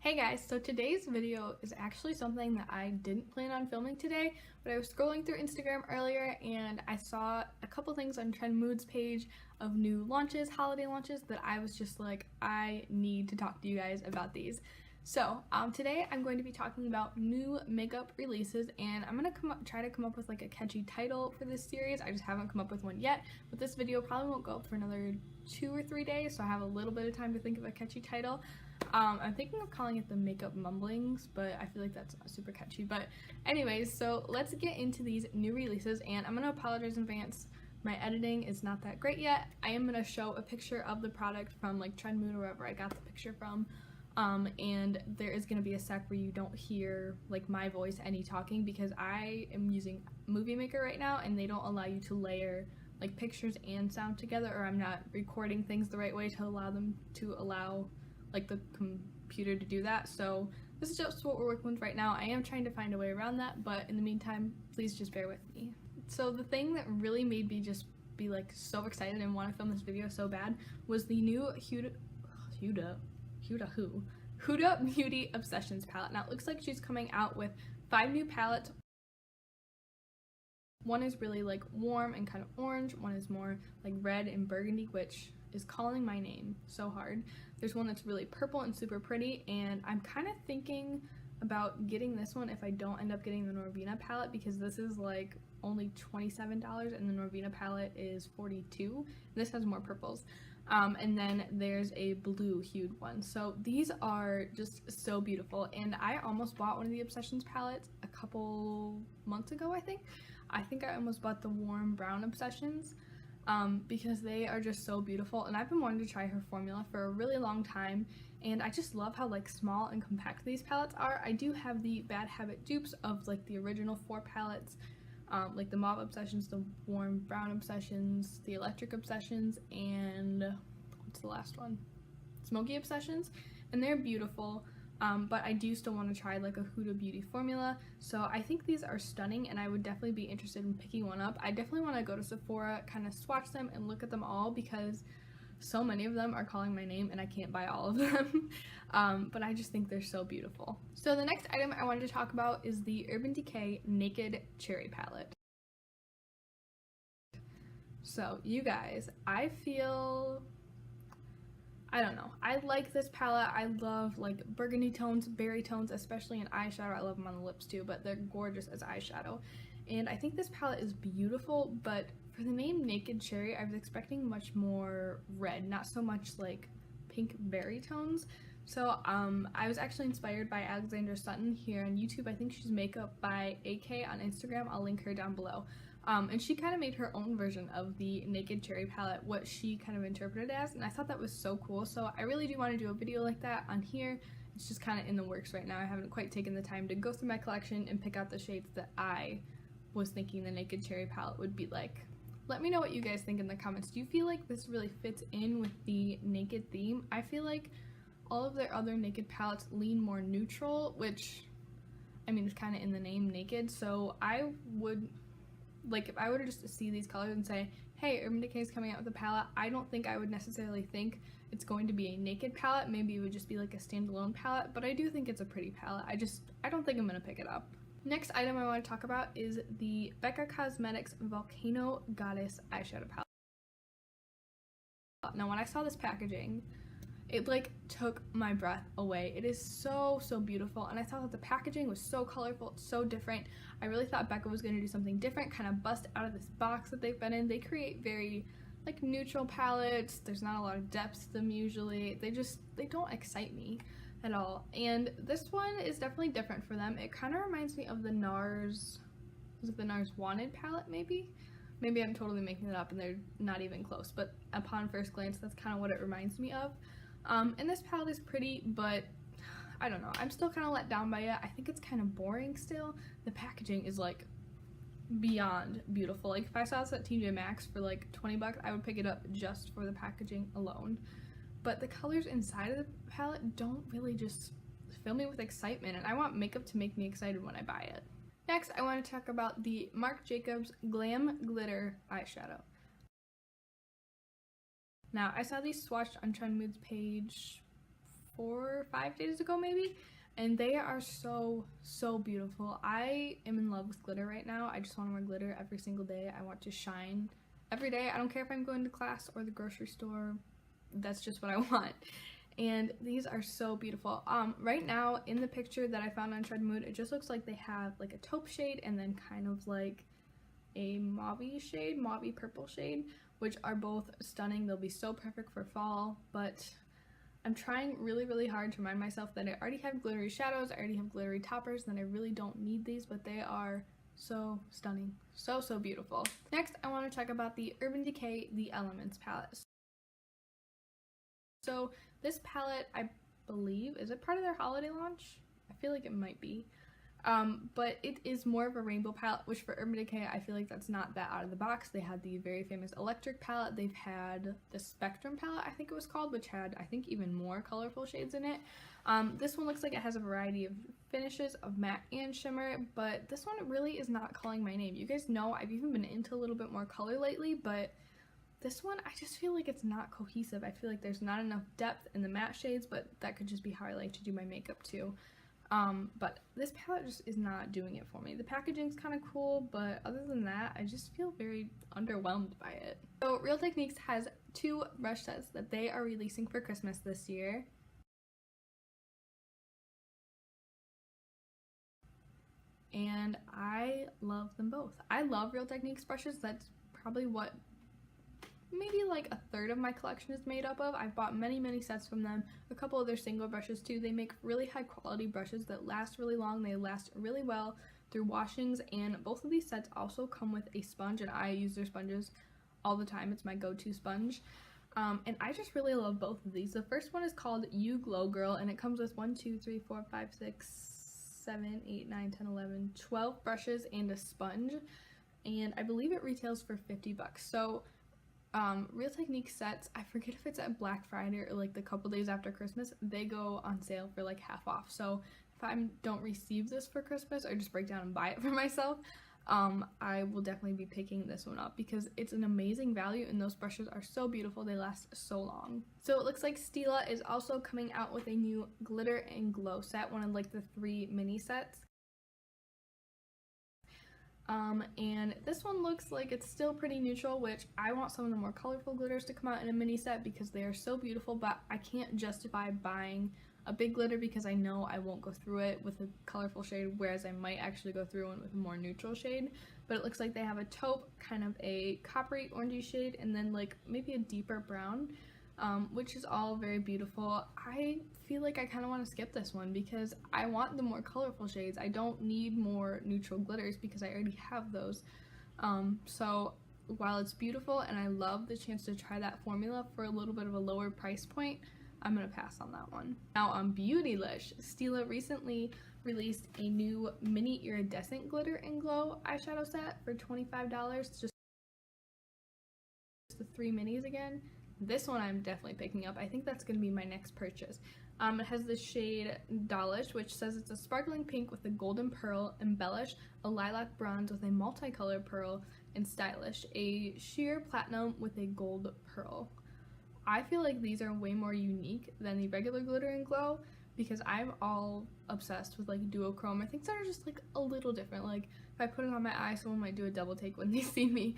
Hey guys, so today's video is actually something that I didn't plan on filming today, but I was scrolling through Instagram earlier and I saw a couple things on Trend Mood's page of new launches, holiday launches, that I was just like, I need to talk to you guys about these. So today I'm going to be talking about new makeup releases, and I'm gonna try to come up with like a catchy title for this series. I just haven't come up with one yet, but this video probably won't go up for another 2 or 3 days, so I have a little bit of time to think of a catchy title. I'm thinking of calling it the Makeup Mumblings, but I feel like that's not super catchy. But anyways, so let's get into these new releases, and I'm gonna apologize in advance. My editing is not that great yet. I am gonna show a picture of the product from like Trend Mood or wherever I got the picture from. And there is going to be a sec where you don't hear like my voice any talking, because I am using Movie Maker right now and they don't allow you to layer like pictures and sound together, or I'm not recording things the right way to allow like the computer to do that. So this is just what we're working with right now. I am trying to find a way around that, but in the meantime, please just bear with me. So the thing that really made me just be like so excited and want to film this video so bad was the new Huda Beauty Obsessions palette. Now it looks like she's coming out with 5 new palettes. One is really like warm and kind of orange, one is more like red and burgundy, which is calling my name so hard. There's one that's really purple and super pretty, and I'm kind of thinking about getting this one if I don't end up getting the Norvina palette, because this is like only $27 and the Norvina palette is $42. This has more purples. And then there's a blue hued one. So these are just so beautiful, and I almost bought one of the Obsessions palettes a couple months ago, I think. I almost bought the warm brown Obsessions because they are just so beautiful, and I've been wanting to try her formula for a really long time, and I just love how like small and compact these palettes are. I do have the Bad Habit dupes of like the original 4 palettes, like the Mauve Obsessions, the Warm Brown Obsessions, the Electric Obsessions, and what's the last one? Smoky Obsessions, and they're beautiful, but I do still want to try like a Huda Beauty formula, so I think these are stunning and I would definitely be interested in picking one up. I definitely want to go to Sephora, kind of swatch them and look at them all, because so many of them are calling my name and I can't buy all of them. But I just think they're so beautiful. So the next item I wanted to talk about is the Urban Decay Naked Cherry palette. So you guys, I don't know, I like this palette. I love like burgundy tones, berry tones, especially in eyeshadow. I love them on the lips too, but they're gorgeous as eyeshadow. And I think this palette is beautiful, but for the name Naked Cherry, I was expecting much more red, not so much like pink berry tones. So I was actually inspired by Alexandra Sutton here on YouTube. I think she's Makeup by AK on Instagram. I'll link her down below. And she kind of made her own version of the Naked Cherry palette, what she kind of interpreted as, and I thought that was so cool. So I really do want to do a video like that on here. It's just kind of in the works right now. I haven't quite taken the time to go through my collection and pick out the shades that I was thinking the Naked Cherry palette would be like. Let me know what you guys think in the comments. Do you feel like this really fits in with the naked theme? I feel like all of their other naked palettes lean more neutral, which, I mean, it's kind of in the name naked, so I would, like, if I were to just see these colors and say, hey, Urban Decay is coming out with a palette, I don't think I would necessarily think it's going to be a naked palette. Maybe it would just be like a standalone palette, but I do think it's a pretty palette. I don't think I'm gonna pick it up. Next item I want to talk about is the Becca Cosmetics Volcano Goddess eyeshadow palette. Now when I saw this packaging, it like took my breath away. It is so beautiful, and I thought that the packaging was so colorful, so different. I really thought Becca was going to do something different, kind of bust out of this box that they've been in. They create very like neutral palettes. There's not a lot of depth to them usually. They don't excite me at all, and this one is definitely different for them. It kind of reminds me of the NARS, was it the NARS Wanted palette maybe? Maybe I'm totally making it up and they're not even close, but upon first glance that's kind of what it reminds me of. And this palette is pretty, but I don't know, I'm still kind of let down by it. I think it's kind of boring still. The packaging is like beyond beautiful. Like if I saw this at TJ Maxx for like 20 bucks, I would pick it up just for the packaging alone. But the colors inside of the palette don't really just fill me with excitement, and I want makeup to make me excited when I buy it. Next, I want to talk about the Marc Jacobs Glam Glitter eyeshadow. Now, I saw these swatched on Trend Mood's page 4 or 5 days ago maybe, and they are so beautiful. I am in love with glitter right now. I just want to wear glitter every single day. I want to shine every day. I don't care if I'm going to class or the grocery store. That's just what I want. And these are so beautiful. Right now in the picture that I found on Tread Mood, it just looks like they have like a taupe shade and then kind of like a mauve-y shade, mauve-y purple shade, which are both stunning. They'll be so perfect for fall, but I'm trying really hard to remind myself that I already have glittery shadows, I already have glittery toppers, and I really don't need these, but they are so stunning, so beautiful. Next, I want to talk about the Urban Decay The Elements palette. So this palette, I believe, is it part of their holiday launch? I feel like it might be. But it is more of a rainbow palette, which for Urban Decay, I feel like that's not that out of the box. They had the very famous Electric palette. They've had the Spectrum palette, I think it was called, which had, I think, even more colorful shades in it. This one looks like it has a variety of finishes of matte and shimmer, but this one really is not calling my name. You guys know I've even been into a little bit more color lately, but this one, I just feel like it's not cohesive. I feel like there's not enough depth in the matte shades, but that could just be how I like to do my makeup too. But this palette just is not doing it for me. The packaging's kind of cool, but other than that, I just feel very underwhelmed by it. So Real Techniques has 2 brush sets that they are releasing for Christmas this year. And I love them both. I love Real Techniques brushes. That's probably what maybe like a third of my collection is made up of. I've bought many sets from them, a couple of their single brushes too. They make really high quality brushes that last really long. They last really well through washings, and both of these sets also come with a sponge, and I use their sponges all the time. It's my go-to sponge. And I just really love both of these. The first one is called You Glow Girl, and it comes with 1, 2, 3, 4, 5, 6, 7, 8, 9, 10, 11, 12 brushes and a sponge, and I believe it retails for $50. So Real Techniques sets, I forget if it's at Black Friday or like the couple days after Christmas, they go on sale for like half off. So if I don't receive this for Christmas or just break down and buy it for myself, I will definitely be picking this one up because it's an amazing value and those brushes are so beautiful. They last so long. So it looks like Stila is also coming out with a new glitter and glow set, one of like the 3 mini sets. And this one looks like it's still pretty neutral, which I want some of the more colorful glitters to come out in a mini set because they are so beautiful, but I can't justify buying a big glitter because I know I won't go through it with a colorful shade, whereas I might actually go through one with a more neutral shade. But it looks like they have a taupe, kind of a coppery orangey shade, and then like maybe a deeper brown, which is all very beautiful. I feel like I kind of want to skip this one because I want the more colorful shades. I don't need more neutral glitters because I already have those. So while it's beautiful and I love the chance to try that formula for a little bit of a lower price point, I'm gonna pass on that one. Now on Beautylish, Stila recently released a new mini iridescent glitter and glow eyeshadow set for $25, just the 3 minis again. This one I'm definitely picking up. I think that's going to be my next purchase. It has the shade Dawlish, which says it's a sparkling pink with a golden pearl, embellish, a lilac bronze with a multicolored pearl, and stylish, a sheer platinum with a gold pearl. I feel like these are way more unique than the regular glitter and glow because I'm all obsessed with like duochrome or things that are just like a little different. Like if I put it on my eye, someone might do a double take when they see me.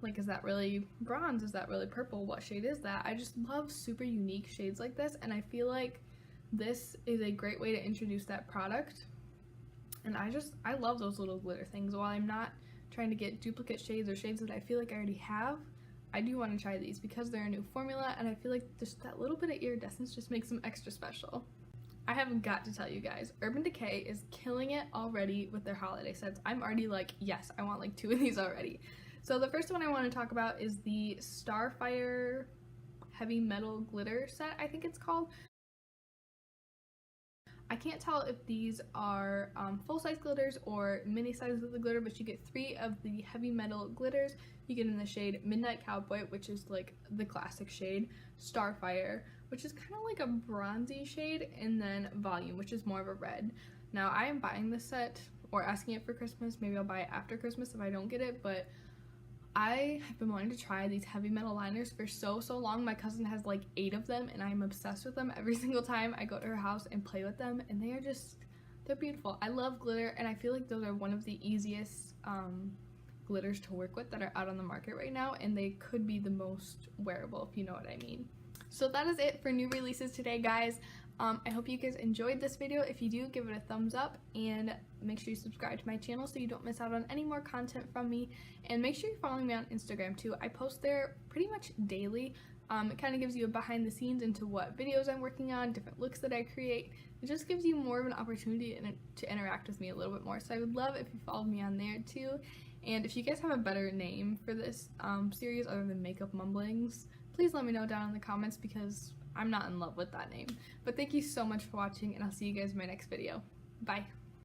Like, is that really bronze? Is that really purple? What shade is that? I just love super unique shades like this, and I feel like this is a great way to introduce that product. And I love those little glitter things. While I'm not trying to get duplicate shades or shades that I feel like I already have, I do want to try these because they're a new formula, and I feel like just that little bit of iridescence just makes them extra special. I have got to tell you guys, Urban Decay is killing it already with their holiday sets. I'm already like, yes, I want like 2 of these already. So the first one I want to talk about is the Starfire Heavy Metal Glitter set, I think it's called. I can't tell if these are full-size glitters or mini sizes of the glitter, but you get 3 of the heavy metal glitters. You get in the shade Midnight Cowboy, which is like the classic shade, Starfire, which is kind of like a bronzy shade, and then Volume, which is more of a red. Now I am buying this set or asking it for Christmas. Maybe I'll buy it after Christmas if I don't get it, but I have been wanting to try these heavy metal liners for so long. My cousin has like 8 of them and I'm obsessed with them. Every single time I go to her house and play with them, and they're beautiful. I love glitter, and I feel like those are one of the easiest glitters to work with that are out on the market right now, and they could be the most wearable, if you know what I mean. So that is it for new releases today, guys. I hope you guys enjoyed this video. If you do, give it a thumbs up and make sure you subscribe to my channel so you don't miss out on any more content from me. And make sure you're following me on Instagram too. I post there pretty much daily. It kind of gives you a behind the scenes into what videos I'm working on, different looks that I create. It just gives you more of an opportunity to interact with me a little bit more. So I would love if you followed me on there too. And if you guys have a better name for this series other than Makeup Mumblings, please let me know down in the comments, because I'm not in love with that name. But thank you so much for watching, and I'll see you guys in my next video. Bye.